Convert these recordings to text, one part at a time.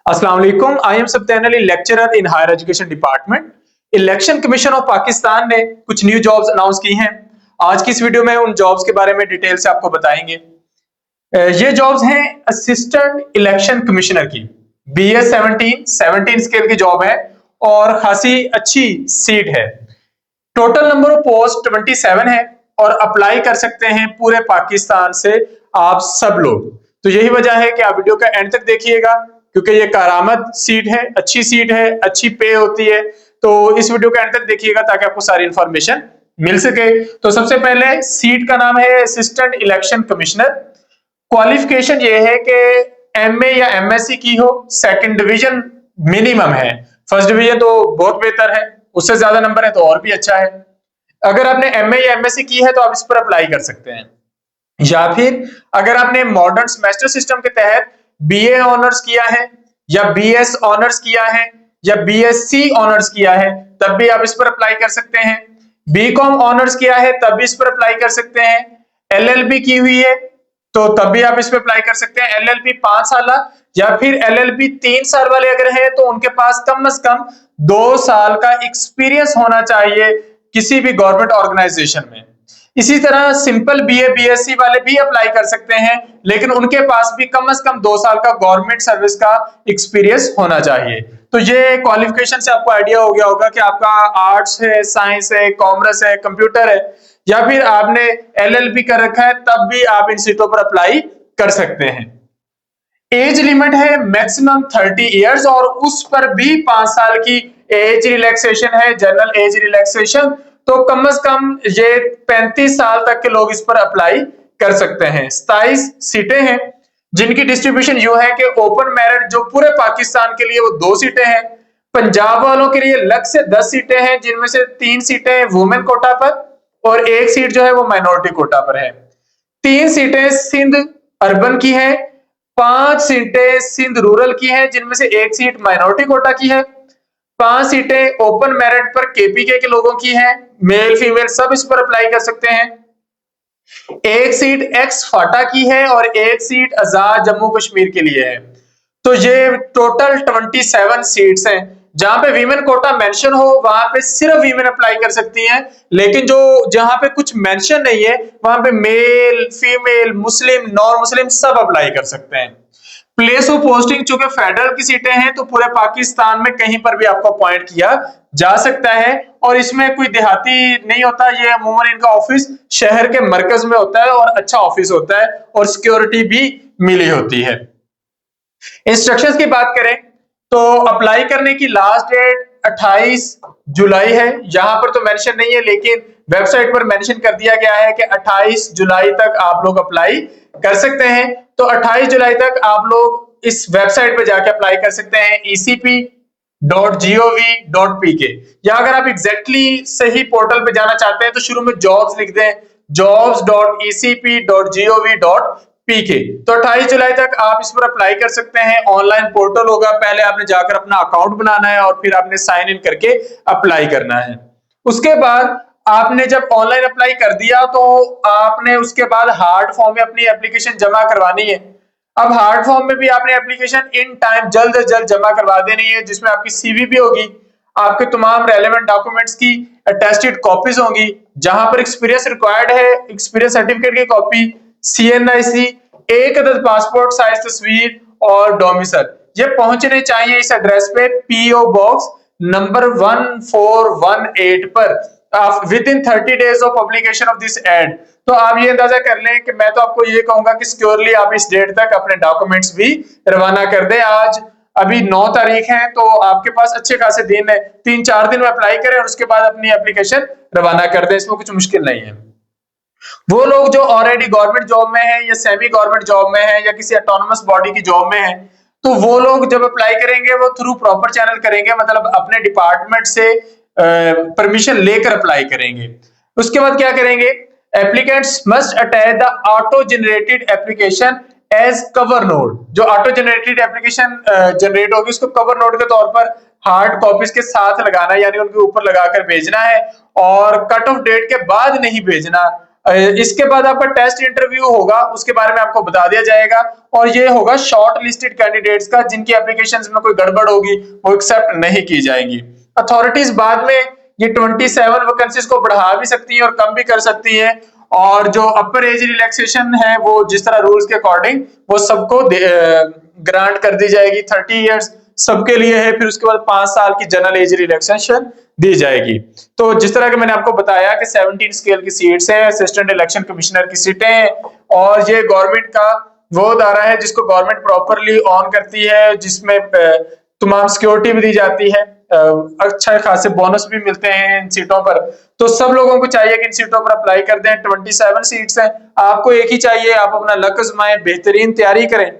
अस्सलाम वालेकुम। I am Sabtan Ali, lecturer in higher education department. Election commission of Pakistan ने कुछ न्यू जॉब्स अनाउंस की हैं। आज की इस वीडियो में उन जॉब्स के बारे में डिटेल से आपको बताएंगे। ये जॉब्स हैं असिस्टेंट इलेक्शन कमिश्नर की। BS 17 स्केल की जॉब है और खासी अच्छी सीट है। टोटल नंबर ऑफ पोस्ट 27 है और अप्लाई कर सकते हैं पूरे पाकिस्तान से आप सब लोग। तो यही वजह है कि आप वीडियो का एंड तक देखिएगा, क्योंकि ये कारामद सीट है, अच्छी पे होती है। तो इस वीडियो का एंड तक देखिएगा ताकि आपको सारी इंफॉर्मेशन मिल सके। तो सबसे पहले सीट का नाम है असिस्टेंट इलेक्शन कमिश्नर। क्वालिफिकेशन ये है कि MA या MSc की हो, सेकंड डिवीजन मिनिमम है। फर्स्ट डिवीजन तो बहुत बेहतर है, उससे ज्यादा नंबर है तो और भी अच्छा है। अगर आपने MA या MSc की है तो आप इस पर अप्लाई कर सकते हैं। या फिर अगर आपने मॉडर्न सेमेस्टर सिस्टम के तहत BA ऑनर्स किया है या BS ऑनर्स किया है या BSc ऑनर्स किया है तब भी आप इस पर अप्लाई कर सकते हैं। BCom ऑनर्स किया है तब भी इस पर अप्लाई कर सकते हैं। LLB की हुई है तो तब भी आप इस पर अप्लाई कर सकते हैं। LLB 5 साल या फिर LLB 3 साल वाले अगर है तो उनके पास कम से कम 2 साल का एक्सपीरियंस होना चाहिए किसी भी गवर्नमेंट ऑर्गेनाइजेशन में। इसी तरह सिंपल BA BSc वाले भी अप्लाई कर सकते हैं, लेकिन उनके पास भी कम से कम 2 साल का गवर्नमेंट सर्विस का एक्सपीरियंस होना चाहिए। तो ये क्वालिफिकेशन से आपको आइडिया हो गया होगा कि आपका आर्ट्स है, साइंस है, कॉमर्स है, कंप्यूटर है या फिर आपने LLB कर रखा है तब भी आप इन सीटों पर अप्लाई कर सकते हैं। एज लिमिट है मैक्सिमम 30 इयर्स और उस पर भी 5 साल की एज रिलैक्सेशन है, जनरल एज रिलैक्सेशन। तो कम से कम ये 35 साल तक के लोग इस पर अप्लाई कर सकते हैं। 27 सीटें हैं जिनकी डिस्ट्रीब्यूशन यूं है कि ओपन मेरिट जो पूरे पाकिस्तान के लिए वो 2 सीटें हैं। पंजाब वालों के लिए अलग से 10 सीटें हैं, जिनमें से 3 सीटें वुमेन कोटा पर और 1 सीट जो है वो माइनॉरिटी कोटा पर है। 3 सीटें सिंध अर्बन की है, 5 सीटें सिंध रूरल की है, जिनमें से 1 सीट माइनॉरिटी कोटा की है। 5 सीटें ओपन मेरिट पर KPK के लोगों की हैं, मेल फीमेल सब इस पर अप्लाई कर सकते हैं। 1 सीट एक्स फाटा की है और 1 सीट आजाद जम्मू कश्मीर के लिए है। तो ये टोटल 27 सीट्स हैं। जहां पे वीमेन कोटा मेंशन हो वहां पे सिर्फ वीमेन अप्लाई कर सकती हैं, लेकिन जो जहां पे कुछ मेंशन नहीं है वहां पे मेल फीमेल मुस्लिम नॉन मुस्लिम सब अप्लाई कर सकते हैं। प्लेस ऑफ पोस्टिंग चूंकि फेडरल की सीटें हैं तो पूरे पाकिस्तान में कहीं पर भी आपको अपॉइंट किया जा सकता है और इसमें कोई देहाती नहीं होता। ये अमूमन इनका ऑफिस शहर के मरकज में होता है और अच्छा ऑफिस होता है और सिक्योरिटी भी मिली होती है। इंस्ट्रक्शंस की बात करें तो अप्लाई करने की लास्ट डेट 28 जुलाई है। यहां पर तो मेंशन नहीं है लेकिन वेबसाइट पर मेंशन कर दिया गया है कि 28 जुलाई तक आप लोग अप्लाई कर सकते हैं। तो 28 जुलाई तक आप लोग इस वेबसाइट पे जाके अप्लाई कर सकते हैं ecp.gov.pk। या अगर आप एग्जैक्टली सही पोर्टल पे जाना चाहते हैं तो शुरू में जॉब्स लिख दें, jobs.ecp.gov.pk। तो 28 जुलाई तक आप इस पर अप्लाई कर सकते हैं। ऑनलाइन पोर्टल होगा, पहले आपने जाकर अपना अकाउंट बनाना है और फिर आपने साइन इन करके अप्लाई करना है। उसके बाद आपने जब ऑनलाइन अप्लाई कर दिया तो आपने उसके बाद हार्ड फॉर्म में अपनी एप्लीकेशन जमा करवानी है। अब हार्ड फॉर्म में भी आपने एप्लीकेशन इन टाइम जल्द से जल्द जमा करवा देनी है, जिसमें आपकी CV भी होगी, आपके तमाम रेलेवेंट डॉक्यूमेंट्स की अटेस्टेड कॉपीज होंगी। जहां पर एक्सपीरियंस रिक्वायर्ड है, एक्सपीरियंस सर्टिफिकेट की कॉपी, CNIC, 1 अदद पासपोर्ट साइज तस्वीर और डोमिसाइल ये पहुंचने चाहिए इस एड्रेस पे PO बॉक्स नंबर 1418 पर within 30 days of publication of this ad. तो आप ये अंदाजा कर लें कि मैं तो आपको ये कहूंगा कि सिक्योरली आप इस डेट तक अपने डॉक्यूमेंट्स भी रवाना कर दें। आज अभी 9 तारीख है तो आपके पास अच्छे खासे दिन है, 3-4 दिन में अप्लाई करें और उसके बाद अपनी एप्लीकेशन रवाना कर दें। इसमें कुछ मुश्किल नहीं है। वो लोग जो ऑलरेडी गवर्नमेंट जॉब में है या सेमी गवर्नमेंट जॉब में है या किसी ऑटोनोमस बॉडी की जॉब में है तो वो लोग जब अप्लाई करेंगे वो थ्रू प्रॉपर चैनल करेंगे, मतलब अपने डिपार्टमेंट से परमिशन लेकर अप्लाई करेंगे। उसके बाद क्या करेंगे, applicants must attach the auto generated application as cover note. जो ऑटो जनरेटेड एप्लीकेशन जनरेट होगी उसको कवर नोट के तौर पर हार्ड कॉपीज के साथ लगाना, यानी उनके ऊपर लगाकर भेजना है और कट ऑफ डेट के बाद नहीं भेजना। इसके बाद आपका टेस्ट इंटरव्यू होगा, उसके बारे में आपको बता दिया जाएगा, और ये होगा शॉर्ट लिस्टेड कैंडिडेट्स का, जिनकी एप्लीकेशंस में कोई गड़बड़ होगी वो एक्सेप्ट नहीं की जाएंगी। अथॉरिटीज बाद में ये 27 वैकेंसीज को बढ़ा भी सकती है और कम भी कर सकती है, और जो अपर एज रिलैक्सेशन है वो जिस तरह रूल्स के अकॉर्डिंग वो सबको ग्रांट कर दी जाएगी। 30 इयर्स सबके लिए है, फिर उसके बाद 5 साल की जनरल एज रिलैक्सेशन दी जाएगी। तो जिस तरह के मैंने आपको बताया कि 17 स्केल की सीट्स हैं, असिस्टेंट इलेक्शन कमिश्नर की सीटें हैं, और ये गवर्नमेंट का वो अदारा है जिसको गवर्नमेंट प्रॉपरली ऑन करती है, जिसमें तमाम सिक्योरिटी भी दी जाती है, अच्छा खासे बोनस भी मिलते हैं इन सीटों पर। तो सब लोगों को चाहिए कि इन सीटों पर अप्लाई कर दें। 27 सीट्स हैं, आपको एक ही चाहिए, आप अपना लक आजमाएं, बेहतरीन तैयारी करें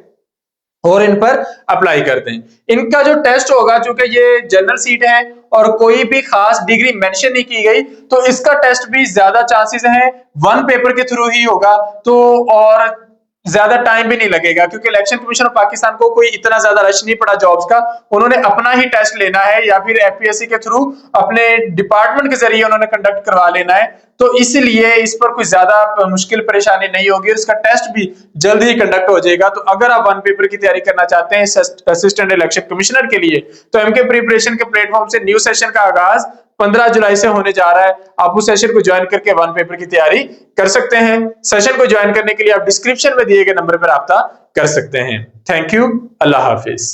और इन पर अप्लाई करते हैं। इनका जो टेस्ट होगा, चूंकि ये जनरल सीट है और कोई भी खास डिग्री मेंशन नहीं की गई, तो इसका टेस्ट भी ज्यादा चांसेस हैं वन पेपर के थ्रू ही होगा, तो और ज्यादा टाइम भी नहीं लगेगा, क्योंकि इलेक्शन कमीशन ऑफ पाकिस्तान को कोई इतना ज्यादा रश नहीं पड़ा जॉब्स का। उन्होंने अपना ही टेस्ट लेना है या फिर एफपीएससी के थ्रू अपने डिपार्टमेंट के जरिए उन्होंने कंडक्ट करवा लेना है, तो इसलिए इस पर कोई ज्यादा मुश्किल परेशानी नहीं होगी और इसका टेस्ट भी जल्द ही कंडक्ट हो जाएगा। तो अगर आप वन पेपर की तैयारी करना चाहते हैं असिस्टेंट इलेक्शन कमिश्नर के लिए, तो एमके प्रिपरेशन के प्लेटफॉर्म से न्यू सेशन का आगाज 15 जुलाई से होने जा रहा है। आप उस सेशन को ज्वाइन करके वन पेपर की तैयारी कर सकते हैं। सेशन को ज्वाइन करने के लिए आप डिस्क्रिप्शन में दिए गए नंबर पर राब्ता कर सकते हैं। Thank you, Allah Hafiz.